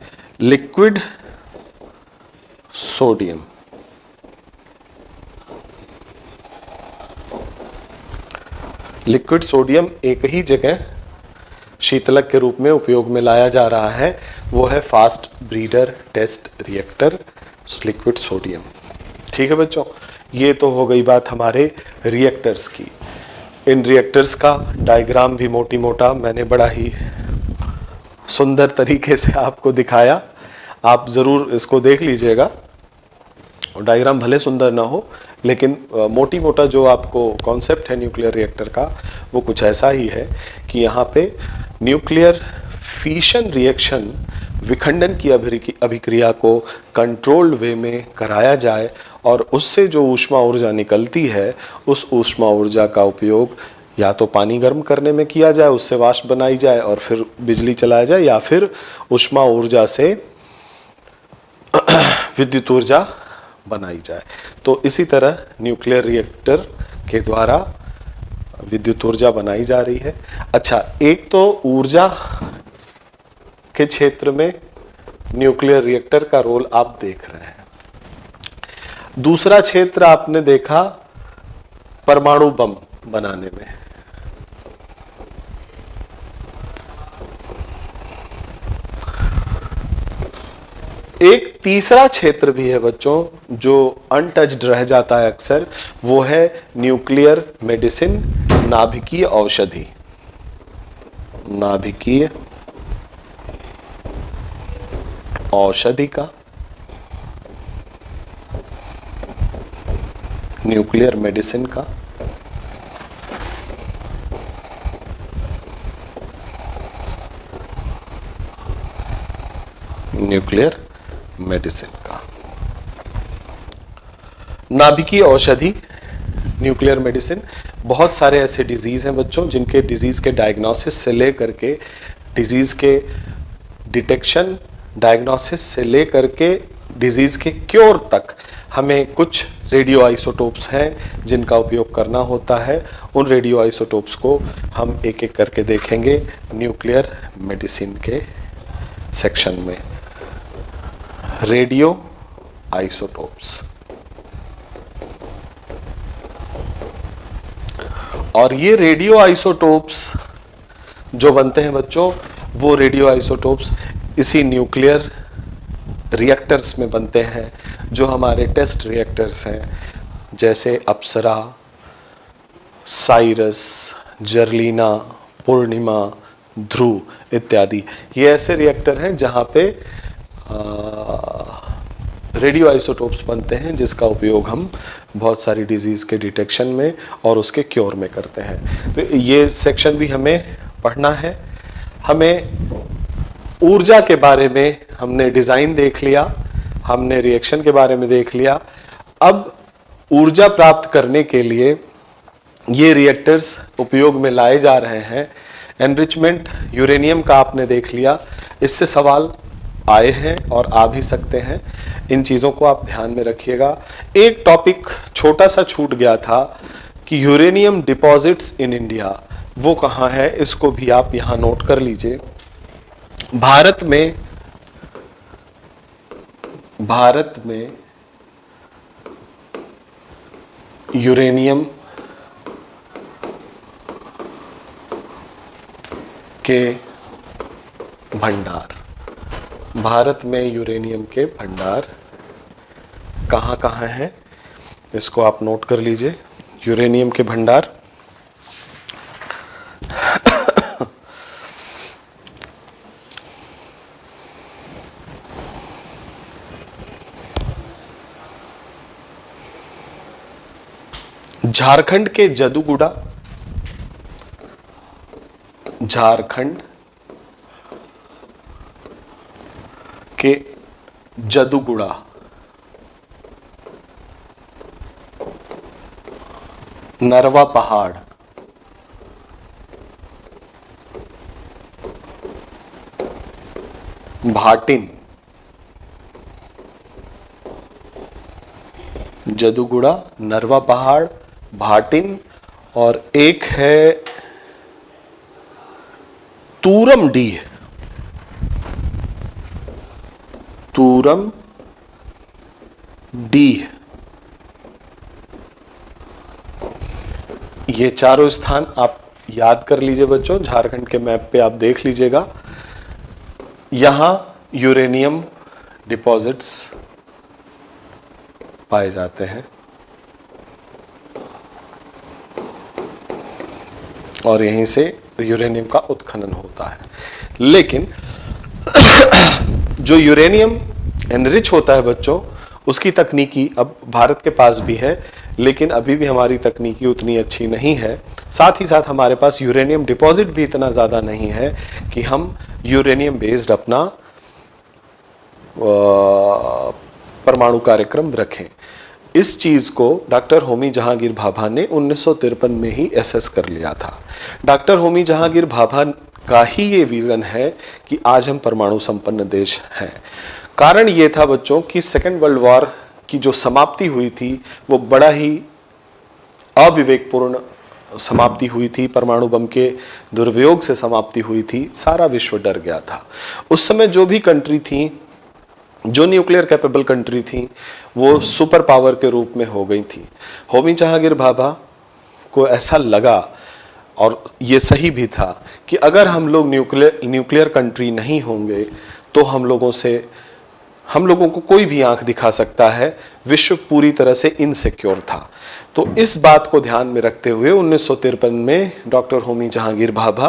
लिक्विड सोडियम। लिक्विड सोडियम एक ही जगह शीतलक के रूप में उपयोग में लाया जा रहा है, वो है fast breeder test reactor liquid sodium. ठीक है बच्चों, ये तो हो गई बात हमारे रिएक्टर्स की। इन रिएक्टर्स का डायग्राम भी मोटी मोटा मैंने बड़ा ही सुंदर तरीके से आपको दिखाया, आप ज़रूर इसको देख लीजिएगा। डायग्राम भले सुंदर ना हो, लेकिन मोटी मोटा जो आपको कॉन्सेप्ट है न्यूक्लियर रिएक्टर का, वो कुछ ऐसा ही है कि यहाँ पे न्यूक्लियर फिशन रिएक्शन, विखंडन की अभिक्रिया को कंट्रोल्ड वे में कराया जाए, और उससे जो ऊष्मा ऊर्जा निकलती है, उस ऊष्मा ऊर्जा का उपयोग या तो पानी गर्म करने में किया जाए, उससे वाष्प बनाई जाए और फिर बिजली चलाया जाए, या फिर ऊष्मा ऊर्जा से विद्युत ऊर्जा बनाई जाए। तो इसी तरह न्यूक्लियर रिएक्टर के द्वारा विद्युत ऊर्जा बनाई जा रही है। अच्छा, एक तो ऊर्जा के क्षेत्र में न्यूक्लियर रिएक्टर का रोल आप देख रहे हैं। दूसरा क्षेत्र आपने देखा परमाणु बम बनाने में। एक तीसरा क्षेत्र भी है बच्चों जो अनटच्ड रह जाता है अक्सर, वो है न्यूक्लियर मेडिसिन, नाभिकीय औषधि। नाभिकीय औषधि का, न्यूक्लियर मेडिसिन का, न्यूक्लियर मेडिसिन का। नाभिकीय औषधि, न्यूक्लियर मेडिसिन, बहुत सारे ऐसे डिजीज हैं बच्चों जिनके डिजीज के डायग्नोसिस से लेकर के डिजीज के डिटेक्शन, डायग्नोसिस से लेकर के डिजीज के क्योर तक हमें कुछ रेडियो आइसोटोप्स हैं जिनका उपयोग करना होता है। उन रेडियो आइसोटोप्स को हम एक एक करके देखेंगे न्यूक्लियर मेडिसिन के सेक्शन में। रेडियो आइसोटोप्स, और ये रेडियो आइसोटोप्स जो बनते हैं बच्चों, वो रेडियो आइसोटोप्स इसी न्यूक्लियर रिएक्टर्स में बनते हैं जो हमारे टेस्ट रिएक्टर्स हैं, जैसे अप्सरा, साइरस, जर्लिना, पूर्णिमा, ध्रुव इत्यादि। ये ऐसे रिएक्टर हैं जहां पे रेडियो आइसोटोप्स बनते हैं जिसका उपयोग हम बहुत सारी डिजीज के डिटेक्शन में और उसके क्योर में करते हैं। तो ये सेक्शन भी हमें पढ़ना है। हमें ऊर्जा के बारे में हमने डिजाइन देख लिया, हमने रिएक्शन के बारे में देख लिया। अब ऊर्जा प्राप्त करने के लिए ये रिएक्टर्स उपयोग में लाए जा रहे हैं। एनरिचमेंट यूरेनियम का आपने देख लिया, इससे सवाल आए हैं और आ भी सकते हैं। इन चीज़ों को आप ध्यान में रखिएगा। एक टॉपिक छोटा सा छूट गया था कि यूरेनियम डिपॉजिट्स इन इंडिया, वो कहाँ है, इसको भी आप यहाँ नोट कर लीजिए। भारत में यूरेनियम के भंडार, भारत में यूरेनियम के भंडार कहाँ कहाँ हैं, इसको आप नोट कर लीजिए। यूरेनियम के भंडार झारखंड के जदूगुड़ा, झारखंड के जदूगुड़ा, नरवा पहाड़, भाटिन, जदूगुड़ा, नरवा पहाड़, भाटिन, और एक है तूरम डीह, तूरम डीह। ये चारों स्थान आप याद कर लीजिए बच्चों, झारखंड के मैप पे आप देख लीजिएगा। यहां यूरेनियम डिपॉजिट्स पाए जाते हैं और यहीं से यूरेनियम का उत्खनन होता है। लेकिन जो यूरेनियम एनरिच होता है बच्चों, उसकी तकनीकी अब भारत के पास भी है, लेकिन अभी भी हमारी तकनीकी उतनी अच्छी नहीं है। साथ ही साथ हमारे पास यूरेनियम डिपॉजिट भी इतना ज़्यादा नहीं है कि हम यूरेनियम बेस्ड अपना परमाणु कार्यक्रम रखें। इस चीज़ को डॉक्टर होमी जहांगीर भाभा ने 1953 में ही एसेस कर लिया था। डॉक्टर होमी जहांगीर भाभा का ही ये विजन है कि आज हम परमाणु संपन्न देश हैं। कारण ये था बच्चों कि सेकेंड वर्ल्ड वॉर की जो समाप्ति हुई थी वो बड़ा ही अविवेकपूर्ण समाप्ति हुई थी, परमाणु बम के दुरुपयोग से समाप्ति हुई थी, सारा विश्व डर गया था। उस समय जो भी कंट्री थी, जो न्यूक्लियर कैपेबल कंट्री थी, वो सुपर पावर के रूप में हो गई थी। होमी जहांगीर भाभा को ऐसा लगा, और ये सही भी था, कि अगर हम लोग न्यूक्लियर कंट्री नहीं होंगे तो हम लोगों से हम लोगों को कोई भी आंख दिखा सकता है, विश्व पूरी तरह से इनसिक्योर था। तो इस बात को ध्यान में रखते हुए 1953 में डॉक्टर होमी जहांगीर भाभा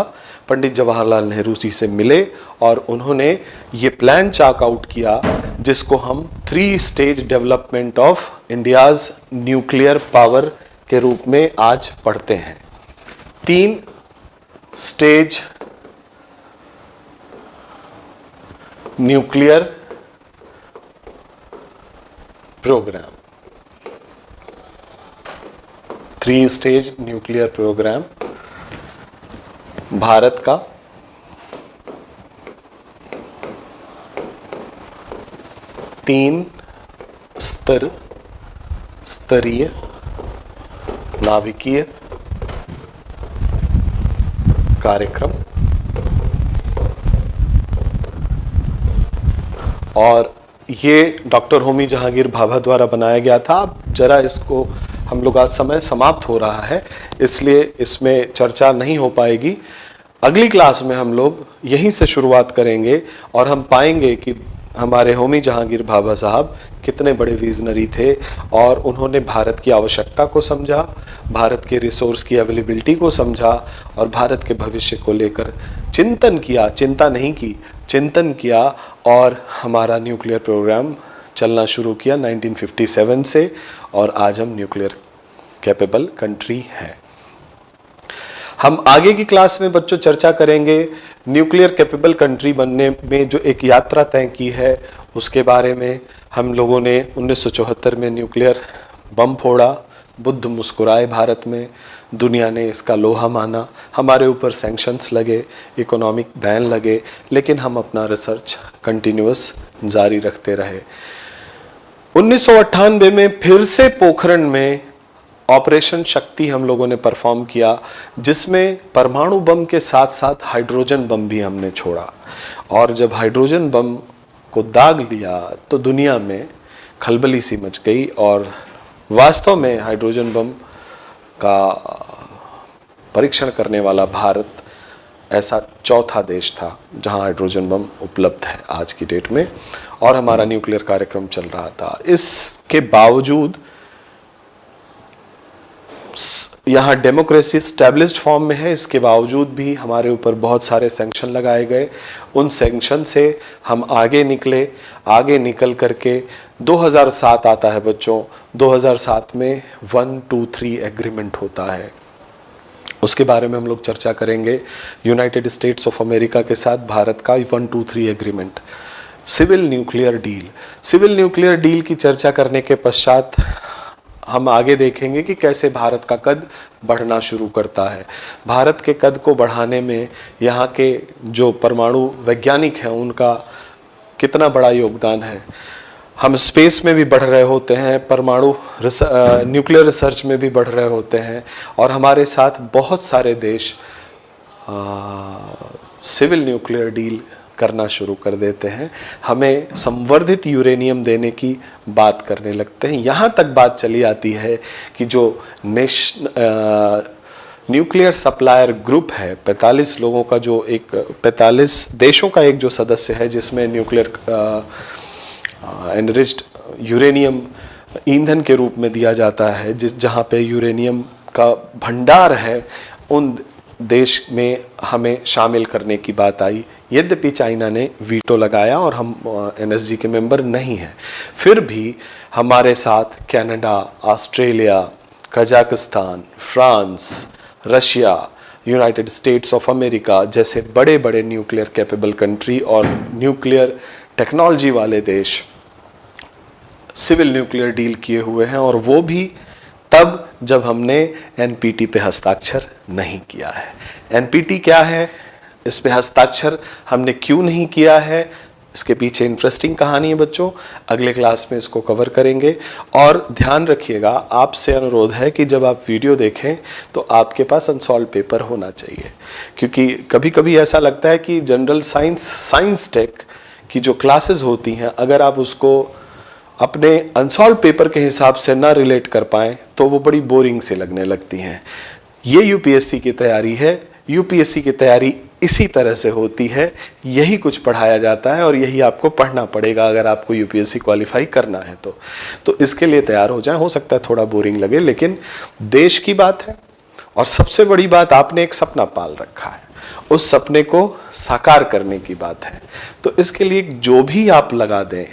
पंडित जवाहरलाल नेहरू जी से मिले और उन्होंने ये प्लान चाक आउट किया जिसको हम 3 stage development of India's nuclear power के रूप में आज पढ़ते हैं। 3 stage nuclear programme, 3 stage nuclear programme Bharat का 3 स्तरीय नाभिकीय कार्यक्रम, और ये डॉक्टर होमी जहांगीर भाभा द्वारा बनाया गया था। अब जरा इसको हम लोग, आज समय समाप्त हो रहा है इसलिए इसमें चर्चा नहीं हो पाएगी। अगली क्लास में हम लोग यहीं से शुरुआत करेंगे और हम पाएंगे कि हमारे होमी जहांगीर भाभा साहब कितने बड़े विजनरी थे और उन्होंने भारत की आवश्यकता को समझा, भारत के रिसोर्स की अवेलेबिलिटी को समझा और भारत के भविष्य को लेकर चिंतन किया, चिंता नहीं की, चिंतन किया और हमारा न्यूक्लियर प्रोग्राम चलना शुरू किया 1957 से, और आज हम न्यूक्लियर कैपेबल कंट्री हैं। हम आगे की क्लास में बच्चों चर्चा करेंगे न्यूक्लियर कैपेबल कंट्री बनने में जो एक यात्रा तय की है उसके बारे में। हम लोगों ने 1974 में न्यूक्लियर बम फोड़ा, बुद्ध मुस्कुराए भारत में, दुनिया ने इसका लोहा माना, हमारे ऊपर सैंक्शंस लगे, इकोनॉमिक बैन लगे, लेकिन हम अपना रिसर्च कंटिन्यूअस जारी रखते रहे। 1998 में फिर से पोखरण में ऑपरेशन शक्ति हम लोगों ने परफॉर्म किया, जिसमें परमाणु बम के साथ साथ हाइड्रोजन बम भी हमने छोड़ा, और जब हाइड्रोजन बम को दाग दिया तो दुनिया में खलबली सी मच गई और वास्तव में हाइड्रोजन बम का परीक्षण करने वाला भारत ऐसा चौथा देश था जहां हाइड्रोजन बम उपलब्ध है आज की डेट में, और हमारा न्यूक्लियर कार्यक्रम चल रहा था। इसके बावजूद यहाँ डेमोक्रेसी स्टैब्लिश्ड फॉर्म में है, इसके बावजूद भी हमारे ऊपर बहुत सारे सैंक्शन लगाए गए। उन सैंक्शन से हम आगे निकले, आगे निकल करके 2007 आता है बच्चों। 2007 में 123 एग्रीमेंट होता है, उसके बारे में हम लोग चर्चा करेंगे। यूनाइटेड स्टेट्स ऑफ अमेरिका के साथ भारत का 123 agreement. Civil nuclear deal, civil nuclear deal की चर्चा करने के पश्चात हम आगे देखेंगे कि कैसे भारत का कद बढ़ना शुरू करता है। भारत के कद को बढ़ाने में यहाँ के जो परमाणु वैज्ञानिक हैं उनका कितना बड़ा योगदान है। हम स्पेस में भी बढ़ रहे होते हैं, परमाणु न्यूक्लियर रिसर्च में भी बढ़ रहे होते हैं, और हमारे साथ बहुत सारे देश सिविल न्यूक्लियर डील करना शुरू कर देते हैं, हमें संवर्धित यूरेनियम देने की बात करने लगते हैं। यहाँ तक बात चली आती है कि जो न्यूक्लियर सप्लायर ग्रुप है, 45 लोगों का जो एक 45 देशों का एक जो सदस्य है, जिसमें न्यूक्लियर एनरिच्ड यूरेनियम ईंधन के रूप में दिया जाता है, जहाँ पे यूरेनियम का भंडार है, उन देश में हमें शामिल करने की बात आई। यद्यपि चाइना ने वीटो लगाया और हम एनएसजी के मेंबर नहीं हैं, फिर भी हमारे साथ Canada, Australia, Kazakhstan, France, Russia, United states of America जैसे बड़े बड़े न्यूक्लियर कैपेबल कंट्री और न्यूक्लियर टेक्नोलॉजी वाले देश सिविल न्यूक्लियर डील किए हुए हैं, और वो भी तब जब हमने एनपीटी पे हस्ताक्षर नहीं किया है। एनपीटी क्या है, इस पे हस्ताक्षर हमने क्यों नहीं किया है, इसके पीछे इंटरेस्टिंग कहानी है बच्चों, अगले क्लास में इसको कवर करेंगे। और ध्यान रखिएगा, आपसे अनुरोध है कि जब आप वीडियो देखें तो आपके पास अनसॉल्व पेपर होना चाहिए, क्योंकि कभी कभी ऐसा लगता है कि जनरल साइंस टेक की जो क्लासेस होती हैं, अगर आप उसको अपने अनसॉल्व पेपर के हिसाब से ना रिलेट कर पाएँ तो वो बड़ी बोरिंग से लगने लगती हैं। ये यूपीएससी की तैयारी है, यूपीएससी की तैयारी इसी तरह से होती है, यही कुछ पढ़ाया जाता है और यही आपको पढ़ना पड़ेगा अगर आपको यूपीएससी क्वालिफाई करना है तो इसके लिए तैयार हो जाए। हो सकता है थोड़ा बोरिंग लगे, लेकिन देश की बात है और सबसे बड़ी बात, आपने एक सपना पाल रखा है, उस सपने को साकार करने की बात है। तो इसके लिए जो भी आप लगा दें,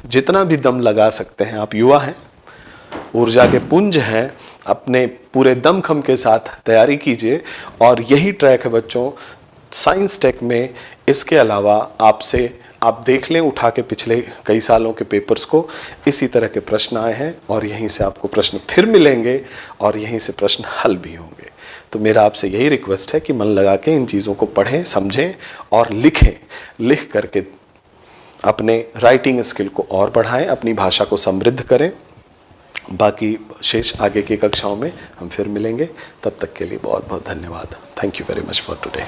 जितना भी दम लगा सकते हैं, आप युवा हैं, ऊर्जा के पुंज हैं, अपने पूरे दमखम के साथ तैयारी कीजिए। और यही ट्रैक है बच्चों साइंस टेक में। इसके अलावा आप देख लें उठा के पिछले कई सालों के पेपर्स को, इसी तरह के प्रश्न आए हैं और यहीं से आपको प्रश्न फिर मिलेंगे और यहीं से प्रश्न हल भी होंगे। तो मेरा आपसे यही रिक्वेस्ट है कि मन लगा के इन चीज़ों को पढ़ें, समझें और लिखें। लिख करके अपने राइटिंग स्किल को और बढ़ाएं, अपनी भाषा को समृद्ध करें। बाकी शेष आगे की कक्षाओं में हम फिर मिलेंगे। तब तक के लिए बहुत बहुत धन्यवाद। Thank you very much for today.